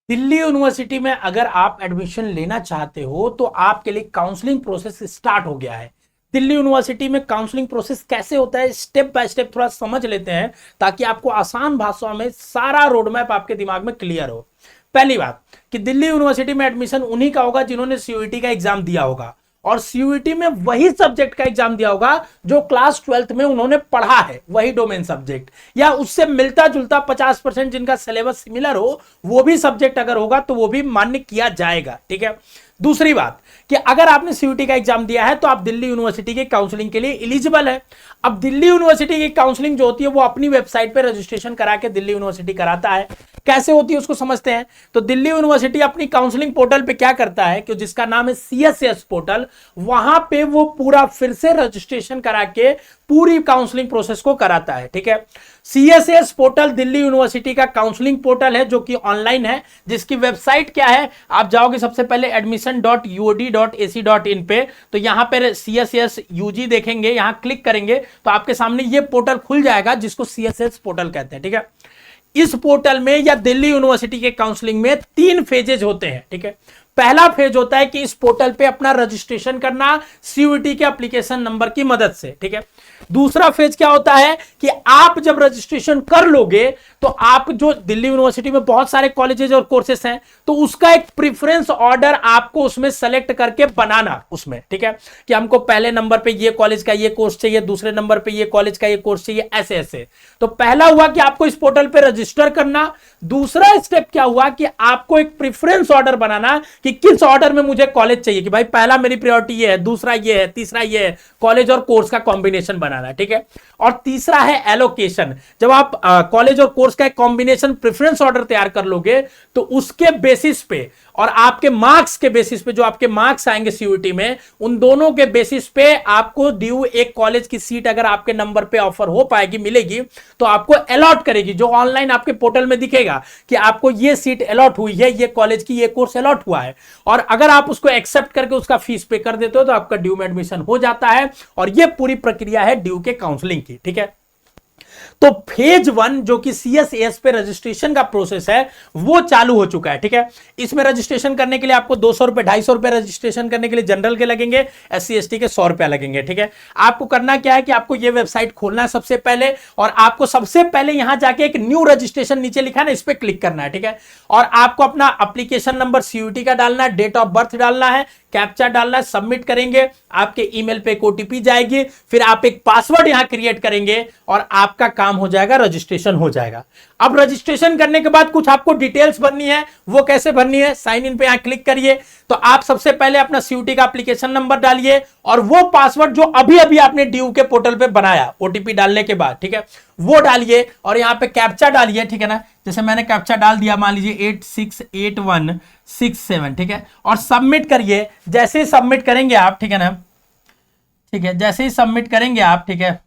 Delhi university में अगर आप एडमिशन लेना चाहते हो तो आपके लिए काउंसलिंग प्रोसेस स्टार्ट हो गया है। दिल्ली यूनिवर्सिटी में काउंसलिंग प्रोसेस कैसे होता है, स्टेप बाय स्टेप थोड़ा समझ लेते हैं ताकि आपको आसान भाषा में सारा रोड मैप आपके दिमाग में क्लियर हो। पहली बात कि दिल्ली यूनिवर्सिटी में एडमिशन उन्हीं का होगा जिन्होंने सीयूईटी का एग्जाम दिया होगा, और सीयूईटी में वही सब्जेक्ट का एग्जाम दिया होगा जो क्लास 12th में उन्होंने पढ़ा है, वही डोमेन सब्जेक्ट या उससे मिलता जुलता 50% जिनका सिलेबस सिमिलर हो वो भी सब्जेक्ट अगर होगा तो वो भी मान्य किया जाएगा। ठीक है। दूसरी बात कि अगर आपने सीयूईटी का एग्जाम दिया है तो आप दिल्ली यूनिवर्सिटी के काउंसलिंग के लिए एलिजिबल है। अब दिल्ली यूनिवर्सिटी की काउंसलिंग जो होती है वो अपनी वेबसाइट पे रजिस्ट्रेशन करा के दिल्ली यूनिवर्सिटी कराता है। कैसे होती है उसको समझते हैं। तो दिल्ली यूनिवर्सिटी अपनी काउंसलिंग पोर्टल पे क्या करता है कि जिसका नाम है सीएसएस पोर्टल, वहां पे वो पूरा फिर से रजिस्ट्रेशन करा के पूरी काउंसलिंग प्रोसेस को कराता है। ठीक है। सीएसएस पोर्टल दिल्ली यूनिवर्सिटी का काउंसलिंग पोर्टल है जो कि ऑनलाइन है, जिसकी वेबसाइट क्या है, आप जाओगे सबसे पहले admission.uod.ac.in पे, तो यहां पर सीएसएस यूजी देखेंगे, यहां क्लिक करेंगे तो आपके सामने ये पोर्टल खुल जाएगा जिसको सीएसएस पोर्टल कहते हैं। ठीक है। इस पोर्टल में या दिल्ली यूनिवर्सिटी के काउंसलिंग में 3 फेजेज होते हैं। ठीक है। पहला फेज होता है कि इस पोर्टल पे अपना रजिस्ट्रेशन करना सीयूईटी के एप्लीकेशन नंबर की मदद से। ठीक है। दूसरा फेज क्या होता है कि आप जब रजिस्ट्रेशन कर लोगे तो आप जो दिल्ली यूनिवर्सिटी में बहुत सारे कॉलेजेस और कोर्सेस हैं तो उसका एक प्रेफरेंस ऑर्डर आपको उसमें सेलेक्ट करके बनाना उसमें। ठीक है। कि हमको पहले नंबर पे ये कॉलेज का ये कोर्स चाहिए, दूसरे नंबर पे ये कॉलेज का ये कोर्स चाहिए, ऐसे ऐसे। तो पहला हुआ कि आपको इस पोर्टल पे रजिस्टर करना। दूसरा स्टेप क्या हुआ कि आपको एक प्रेफरेंस ऑर्डर बनाना कि किस ऑर्डर में मुझे कॉलेज चाहिए, कि भाई पहला मेरी प्रायोरिटी ये है, दूसरा ये है, तीसरा ये है, कॉलेज और कोर्स का कॉम्बिनेशन बनाना है। ठीक है। और तीसरा है एलोकेशन। जब आप कॉलेज और कोर्स का एक कॉम्बिनेशन प्रेफरेंस ऑर्डर तैयार कर लोगे तो उसके बेसिस पे और आपके मार्क्स के बेसिस पे, जो आपके मार्क्स आएंगे सीयूईटी में, उन दोनों के बेसिस पे आपको ड्यू एक कॉलेज की सीट अगर आपके नंबर पे ऑफर हो पाएगी, मिलेगी, तो आपको अलॉट करेगी। जो ऑनलाइन आपके पोर्टल में दिखेगा कि आपको ये सीट अलॉट हुई है, ये कॉलेज की ये कोर्स अलॉट हुआ है, और अगर आप उसको एक्सेप्ट करके उसका फीस पे कर देते हो तो आपका ड्यू में एडमिशन हो जाता है। और ये पूरी प्रक्रिया है ड्यू के काउंसलिंग की। ठीक है। तो फेज 1 जो कि सीएसएस पे रजिस्ट्रेशन का प्रोसेस है वो चालू हो चुका है। ठीक है। इसमें रजिस्ट्रेशन करने के लिए आपको 200 रुपए, 250 रुपए रजिस्ट्रेशन करने के लिए जनरल के लगेंगे, एससी एसटी के 100 रुपया लगेंगे। ठीक है। आपको करना क्या है कि आपको ये वेबसाइट खोलना है सबसे पहले, और आपको सबसे पहले यहां जाके एक न्यू रजिस्ट्रेशन नीचे लिखा है ना, इस पर क्लिक करना है। ठीक है। और आपको अपना एप्लीकेशन नंबर सीयूईटी का डालना है, डेट ऑफ बर्थ डालना है, कैप्चा डालना है, सबमिट करेंगे, आपके ईमेल पे एक ओटीपी जाएगी, फिर आप एक पासवर्ड यहां क्रिएट करेंगे और आपका काम हो जाएगा, रजिस्ट्रेशन हो जाएगा। अब रजिस्ट्रेशन करने के बाद कुछ आपको डिटेल्स भरनी है। वो कैसे भरनी है, साइन इन पे यहां क्लिक करिए। तो आप सबसे पहले अपना सीयूईटी का एप्लीकेशन नंबर डालिए और वो पासवर्ड जो अभी अभी आपने ड्यू के पोर्टल पे बनाया ओटीपी डालने के बाद, ठीक है, वो डालिए और यहां पे कैप्चा डालिए। ठीक है ना, जैसे मैंने कैप्चा डाल दिया, मान लीजिए 868167। ठीक है। और सबमिट करिए। जैसे ही सबमिट करेंगे आप, ठीक है ना, ठीक है, जैसे ही सबमिट करेंगे आप, ठीक है,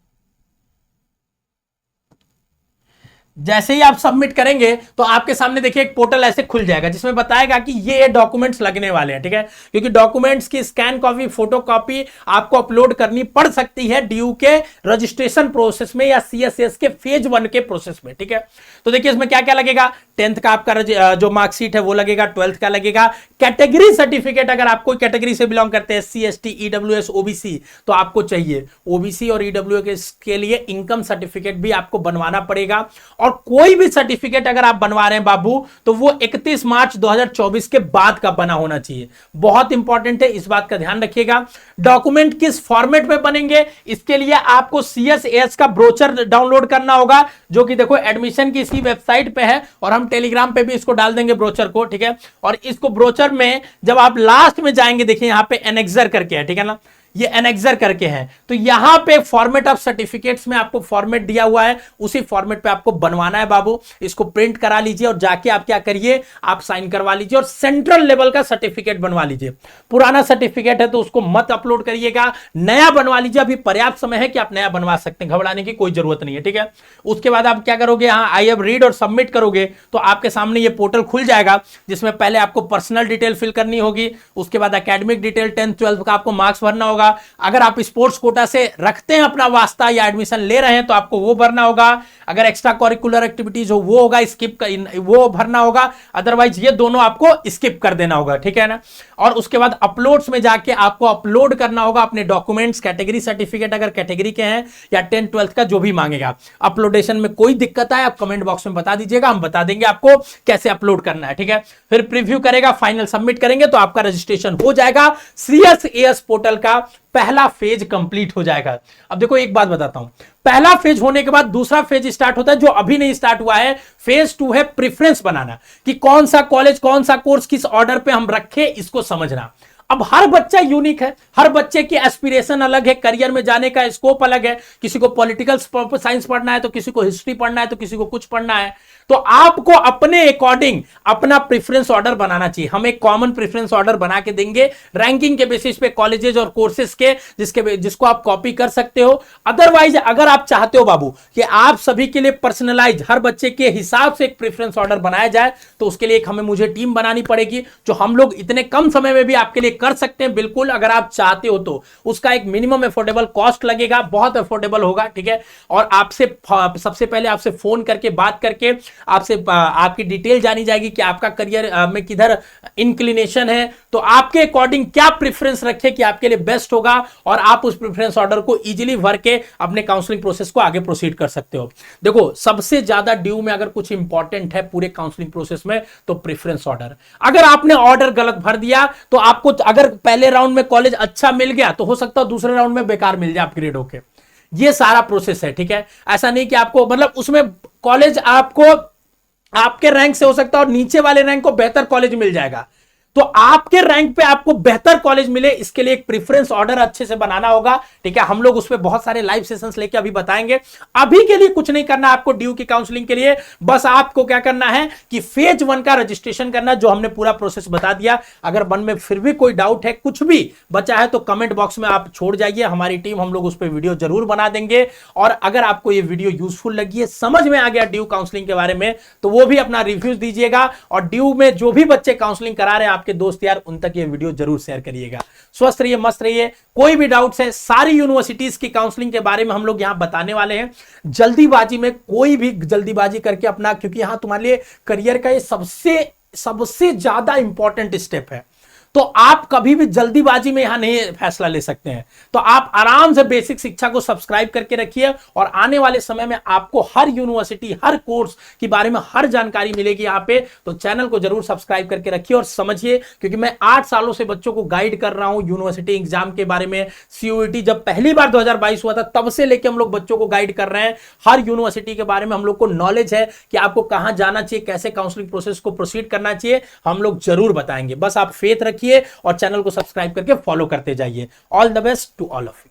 जैसे ही आप सबमिट करेंगे तो आपके सामने देखिए एक पोर्टल ऐसे खुल जाएगा जिसमें बताएगा कि ये डॉक्यूमेंट्स लगने वाले हैं। ठीक है। क्योंकि डॉक्यूमेंट्स की स्कैन कॉपी, फोटो कॉपी आपको अपलोड करनी पड़ सकती है ड्यू के रजिस्ट्रेशन प्रोसेस में या सीएसएस के फेज 1 के प्रोसेस में। ठीक है। तो देखिए इसमें क्या क्या लगेगा, 10th का आपका जो मार्कशीट है वो लगेगा, 12th का लगेगा, कैटेगरी सर्टिफिकेट अगर आप कोई कैटेगरी से बिलोंग करते हैं, एससी एसटी ईडब्ल्यूएस ओबीसी, तो आपको चाहिए। ओबीसी और ईडब्ल्यूएस के लिए इनकम सर्टिफिकेट भी आपको बनवाना पड़ेगा। और कोई भी सर्टिफिकेट अगर आप बनवा रहे हैं बाबू तो वो 31 मार्च 2024 के बाद का बना होना चाहिए। बहुत इंपॉर्टेंट है, इस बात का ध्यान रखिएगा। डॉक्यूमेंट किस फॉर्मेट में बनेंगे, इसके लिए आपको सीएसएस का ब्रोचर डाउनलोड करना होगा, जो कि देखो एडमिशन की इसी वेबसाइट पे है, और हम टेलीग्राम पे भी इसको डाल देंगे ब्रोचर को। ठीक है। और इसको ब्रोचर में जब आप लास्ट में जाएंगे, देखिए यहां पे एनेक्सर करके है, ठीक है ना, ये एनेक्सर करके है, तो यहां पे फॉर्मेट ऑफ सर्टिफिकेट्स में आपको फॉर्मेट दिया हुआ है, उसी फॉर्मेट पे आपको बनवाना है बाबू। इसको प्रिंट करा लीजिए और जाके आप क्या करिए, आप साइन करवा लीजिए और सेंट्रल लेवल का सर्टिफिकेट बनवा लीजिए। पुराना सर्टिफिकेट है तो उसको मत अपलोड करिएगा, नया बनवा लीजिए। अभी पर्याप्त समय है कि आप नया बनवा सकते हैं, घबराने की कोई जरूरत नहीं है। ठीक है। उसके बाद आप क्या करोगे, यहां आई हैव रीड और सबमिट करोगे तो आपके सामने ये पोर्टल खुल जाएगा, जिसमें पहले आपको पर्सनल डिटेल फिल करनी होगी, उसके बाद एकेडमिक डिटेल, 10th 12th का आपको मार्क्स भरना होगा, होगा। अगर आप स्पोर्ट्स कोटा से रखते हैं अपना वास्ता या एडमिशन ले रहे हैं तो आपको वो भरना होगा। अगर एक्स्ट्रा करिकुलर एक्टिविटीज हो वो होगा, वो भरना होगा। अदरवाइज ये दोनों आपको स्किप कर देना होगा, ठीक है ना। और उसके बाद अपलोड्स में जाके आपको अपलोड करना होगा अपने डॉक्यूमेंट्स, कैटेगरी सर्टिफिकेट अगर कैटेगरी के हैं, या 10th-12th का जो भी मांगेगा। अपलोडेशन में कोई दिक्कत आए आप कमेंट बॉक्स में बता दीजिएगा, हम बता देंगे आपको कैसे अपलोड करना है, ठीक है। फिर प्रीव्यू करेगा, फाइनल सबमिट करेंगे तो आपका रजिस्ट्रेशन हो जाएगा। CSAS पोर्टल का पहला फेज कंप्लीट हो जाएगा। अब देखो एक बात बताता हूं, पहला फेज होने के बाद दूसरा फेज स्टार्ट होता है जो अभी नहीं स्टार्ट हुआ है। फेज 2 है प्रेफरेंस बनाना, कि कौन सा कॉलेज कौन सा कोर्स किस ऑर्डर पे हम रखें, इसको समझना। अब हर बच्चा यूनिक है, हर बच्चे की एस्पिरेशन अलग है, करियर में जाने का स्कोप अलग है। किसी को पॉलिटिकल साइंस पढ़ना है तो किसी को हिस्ट्री पढ़ना है तो किसी को कुछ पढ़ना है। तो आपको अपने अकॉर्डिंग अपना प्रेफरेंस ऑर्डर बनाना चाहिए। हम एक कॉमन प्रेफरेंस ऑर्डर बना के देंगे रैंकिंग के बेसिस पे कॉलेजेस और कोर्सेज के, जिसको आप कॉपी कर सकते हो। अदरवाइज अगर आप चाहते हो बाबू कि आप सभी के लिए पर्सनलाइज हर बच्चे के हिसाब से एक प्रेफरेंस ऑर्डर बनाया जाए, तो उसके लिए मुझे टीम बनानी पड़ेगी, जो हम लोग इतने कम समय में भी आपके लिए कर सकते हैं। बिल्कुल अगर आप चाहते हो तो उसका एक मिनिमम अफोर्डेबल कॉस्ट लगेगा, बहुत अफोर्डेबल होगा, ठीक है। और आपसे सबसे पहले आपसे फोन करके बात करके आपसे आपकी डिटेल जानी जाएगी कि आपका करियर में किधर इंक्लिनेशन है, तो आपके अकॉर्डिंग क्या प्रेफरेंस रखे कि आपके लिए बेस्ट होगा, और आप उस प्रेफरेंस ऑर्डर को इजीली भर के अपने काउंसलिंग प्रोसेस को आगे प्रोसीड कर सकते हो। देखो सबसे ज्यादा ड्यू में अगर कुछ इंपॉर्टेंट है पूरे काउंसलिंग प्रोसेस में तो प्रेफरेंस ऑर्डर। अगर आपने ऑर्डर गलत भर दिया तो आपको, अगर पहले राउंड में कॉलेज अच्छा मिल गया तो हो सकता है दूसरे राउंड में बेकार मिल जाए अपग्रेड होके। ये सारा प्रोसेस है, ठीक है। ऐसा नहीं कि आपको मतलब उसमें कॉलेज आपको आपके रैंक से हो सकता है और नीचे वाले रैंक को बेहतर कॉलेज मिल जाएगा। तो आपके रैंक पे आपको बेहतर कॉलेज मिले, इसके लिए एक प्रेफरेंस ऑर्डर अच्छे से बनाना होगा, ठीक है। हम लोग उस पे बहुत सारे लाइव सेशंस लेके अभी बताएंगे। अभी के लिए कुछ नहीं करना आपको ड्यू की काउंसलिंग के लिए, बस आपको क्या करना है कि फेज 1 का रजिस्ट्रेशन करना, जो हमने पूरा प्रोसेस बता दिया। अगर मन में फिर भी कोई डाउट है, कुछ भी बचा है, तो कमेंट बॉक्स में आप छोड़ जाइए, हमारी टीम हम लोग उस पर वीडियो जरूर बना देंगे। और अगर आपको ये वीडियो यूजफुल लगी है, समझ में आ गया ड्यू काउंसलिंग के बारे में, तो वो भी अपना रिव्यूज दीजिएगा। और ड्यू में जो भी बच्चे काउंसलिंग करा रहे हैं आपके दोस्त यार, उन तक ये वीडियो जरूर शेयर करिएगा। स्वस्थ रहिए, मस्त रहिए। कोई भी डाउट्स है, सारी यूनिवर्सिटीज की काउंसलिंग के बारे में हम लोग यहां बताने वाले हैं। जल्दीबाजी में कोई भी जल्दीबाजी करके अपना, क्योंकि यहां तुम्हारे लिए करियर का ये सबसे ज्यादा इंपॉर्टेंट स्टेप है, तो आप कभी भी जल्दीबाजी में यहां नहीं फैसला ले सकते हैं। तो आप आराम से बेसिक शिक्षा को सब्सक्राइब करके रखिए, और आने वाले समय में आपको हर यूनिवर्सिटी, हर कोर्स के बारे में हर जानकारी मिलेगी यहां पे। तो चैनल को जरूर सब्सक्राइब करके रखिए और समझिए, क्योंकि मैं 8 सालों से बच्चों को गाइड कर रहा हूं यूनिवर्सिटी एग्जाम के बारे में। CUET जब पहली बार 2022 हुआ था, तब से लेकर हम लोग बच्चों को गाइड कर रहे हैं। हर यूनिवर्सिटी के बारे में हम लोग को नॉलेज है कि आपको कहां जाना चाहिए, कैसे काउंसलिंग प्रोसेस को प्रोसीड करना चाहिए, हम लोग जरूर बताएंगे। बस आप फेथ रखिए और चैनल को सब्सक्राइब करके फॉलो करते जाइए। All the best to all of you.